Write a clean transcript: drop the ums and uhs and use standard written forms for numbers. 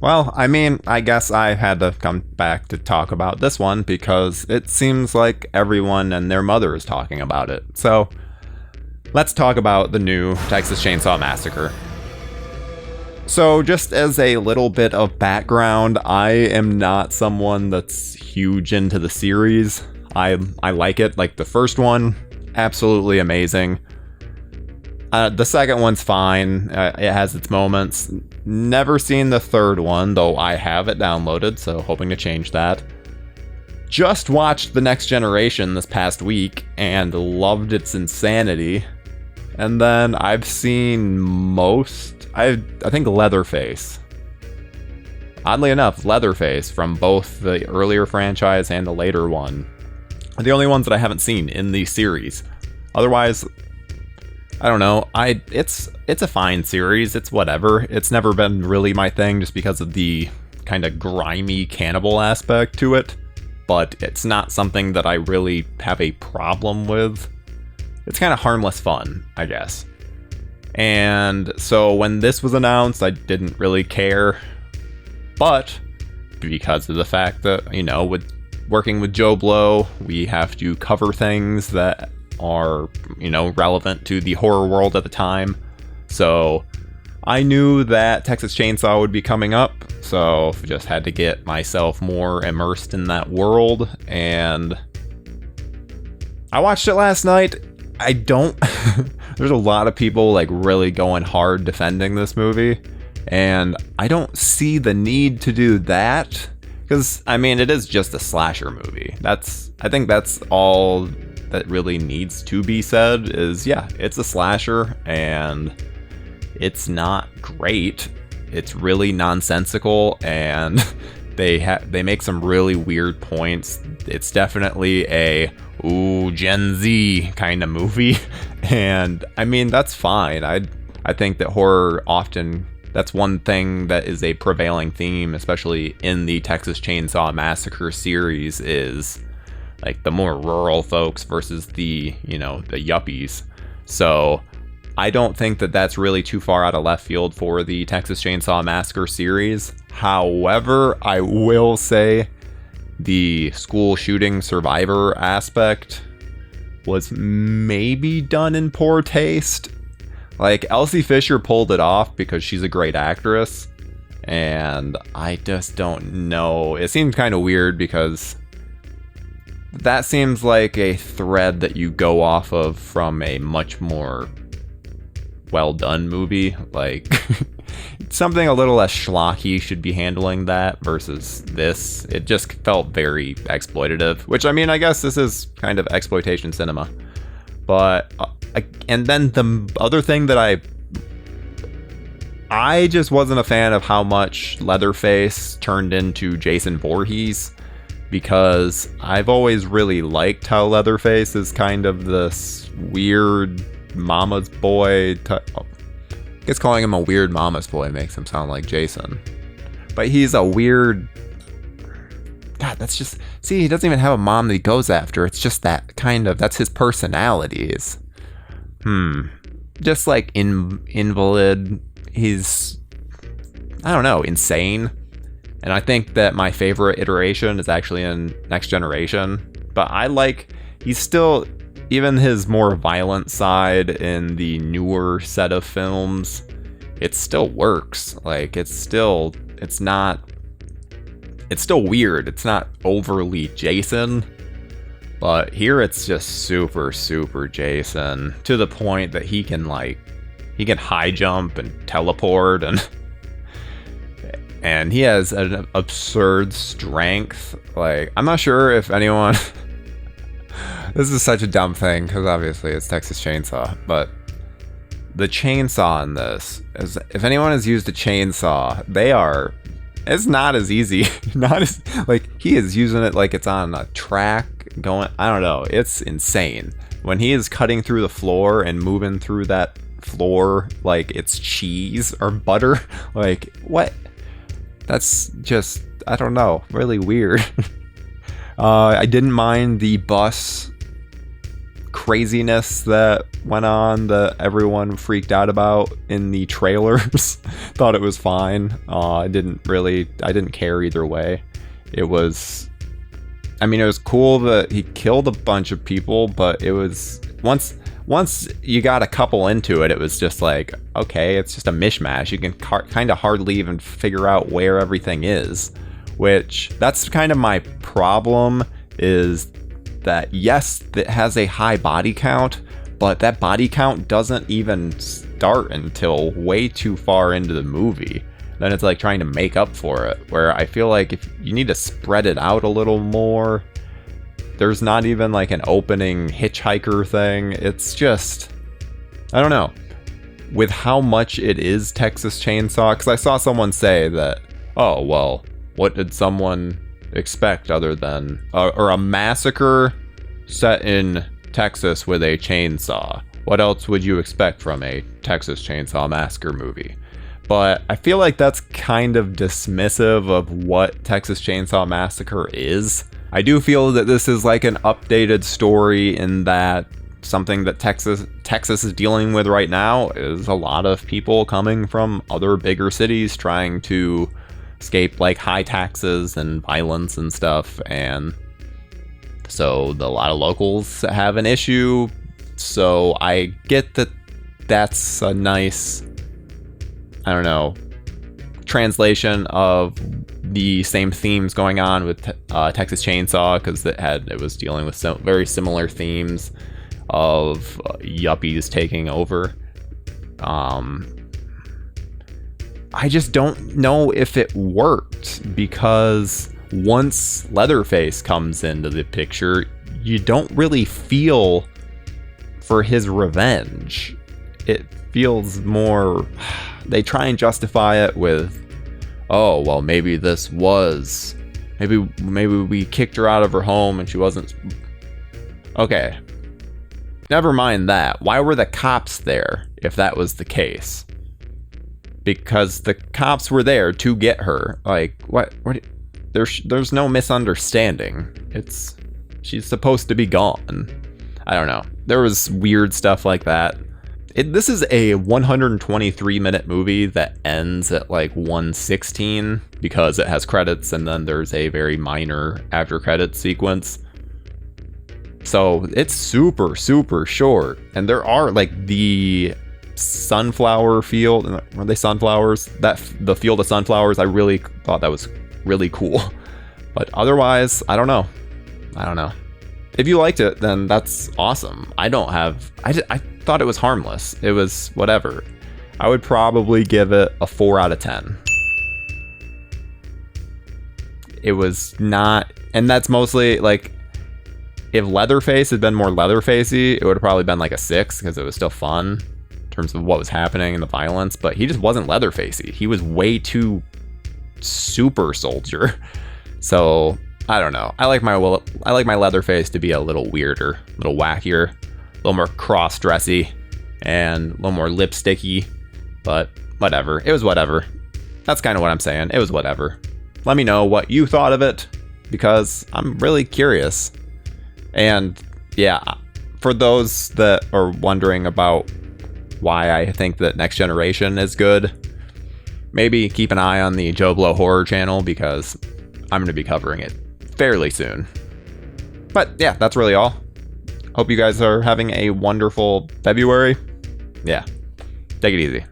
Well, I mean, I guess I had to come back to talk about this one because it seems like everyone and their mother is talking about it. So, let's talk about the new Texas Chainsaw Massacre. So, just as a little bit of background, I am not someone that's huge into the series. I like it. Like the first one, absolutely amazing. The second one's fine. It has its moments. Never seen the third one, though I have it downloaded, so hoping to change that. Just watched The Next Generation this past week and loved its insanity. And then I've seen I think Leatherface. Oddly enough, Leatherface from both the earlier franchise and the later one are the only ones that I haven't seen in the series. Otherwise, I don't know. It's a fine series. It's whatever. It's never been really my thing just because of the kind of grimy cannibal aspect to it. But it's not something that I really have a problem with. It's kind of harmless fun, I guess. And so when this was announced, I didn't really care. But because of the fact that, with working with Joe Blow, we have to cover things that are, relevant to the horror world at the time. So I knew that Texas Chainsaw would be coming up, so just had to get myself more immersed in that world, and I watched it last night. There's a lot of people like really going hard defending this movie, and I don't see the need to do that, because I mean, it is just a slasher movie. I think that's all that really needs to be said is, yeah, it's a slasher and it's not great. It's really nonsensical, and they make some really weird points. It's definitely a Gen Z kind of movie, and I mean, that's fine. I think that horror often, that's one thing that is a prevailing theme, especially in the Texas Chainsaw Massacre series, is like the more rural folks versus the yuppies. So I don't think that that's really too far out of left field for the Texas Chainsaw Massacre series. However, I will say the school shooting survivor aspect was maybe done in poor taste. Like, Elsie Fisher pulled it off because she's a great actress, and I just don't know. It seems kind of weird because that seems like a thread that you go off of from a much more well done movie. Like, something a little less schlocky should be handling that versus this. It just felt very exploitative, which, I mean, I guess this is kind of exploitation cinema. But and then the other thing that I just wasn't a fan of how much Leatherface turned into Jason Voorhees, because I've always really liked how Leatherface is kind of this weird mama's boy type. I guess calling him a weird mama's boy makes him sound like Jason. But he's a weird... God, that's just... See, he doesn't even have a mom that he goes after. It's just that kind of... That's his personalities. Just like invalid. He's... I don't know, insane. And I think that my favorite iteration is actually in Next Generation. But I like... He's still... Even his more violent side in the newer set of films, it still works. Like, it's still weird. It's not overly Jason. But here it's just super, super Jason. To the point that he can high jump and teleport, and he has an absurd strength. Like, I'm not sure if anyone... This is such a dumb thing, because obviously it's Texas Chainsaw, but the chainsaw in this, if anyone has used a chainsaw, it's not as easy. Not as, like, he is using it like it's on a track going, I don't know, it's insane. When he is cutting through the floor and moving through that floor like it's cheese or butter, like, what? That's just, I don't know, really weird. I didn't mind the bus craziness that went on that everyone freaked out about in the trailers. Thought it was fine. I didn't care either way. It was cool that he killed a bunch of people, but it was once you got a couple into it, it was just like, okay, it's just a mishmash. You can kind of hardly even figure out where everything is, which that's kind of my problem, is that yes, it has a high body count, but that body count doesn't even start until way too far into the movie. Then it's like trying to make up for it, where I feel like if you need to spread it out a little more. There's not even like an opening hitchhiker thing. It's just, I don't know. With how much it is Texas Chainsaw, because I saw someone say that, oh, well, what did someone expect other than, or a massacre set in Texas with a chainsaw? What else would you expect from a Texas Chainsaw Massacre movie? But I feel like that's kind of dismissive of what Texas Chainsaw Massacre is. I do feel that this is like an updated story, in that something that Texas is dealing with right now is a lot of people coming from other bigger cities trying to escape like high taxes and violence and stuff, and so a lot of locals have an issue. So I get that that's a nice, I don't know, translation of the same themes going on with Texas Chainsaw, because it was dealing with some very similar themes of yuppies taking over. I just don't know if it worked, because once Leatherface comes into the picture, you don't really feel for his revenge. It feels more, they try and justify it with, oh, well, maybe we kicked her out of her home and she wasn't. Okay, never mind that. Why were the cops there if that was the case? Because the cops were there to get her. Like, what there's no misunderstanding. She's supposed to be gone. I don't know. There was weird stuff like that. This is a 123-minute movie that ends at like 1:16 because it has credits, and then there's a very minor after credits sequence. So it's super, super short. And there are like the sunflower field. Were they sunflowers? The field of sunflowers, I really thought that was really cool. But otherwise, I don't know. If you liked it, then that's awesome. I thought it was harmless. It was whatever. I would probably give it a 4 out of 10. It was not, and that's mostly like, if Leatherface had been more Leatherfacey, it would have probably been like a 6, because it was still fun in terms of what was happening and the violence, but he just wasn't Leatherfacey. He was way too super soldier. So I don't know. I like my Leatherface to be a little weirder, a little wackier, a little more cross-dressy, and a little more lipsticky. But whatever. It was whatever. That's kind of what I'm saying. It was whatever. Let me know what you thought of it, because I'm really curious. And yeah, for those that are wondering about why I think that Next Generation is good, maybe keep an eye on the Joe Blow Horror channel, because I'm going to be covering it fairly soon. But yeah, that's really all. Hope you guys are having a wonderful February. Yeah, take it easy.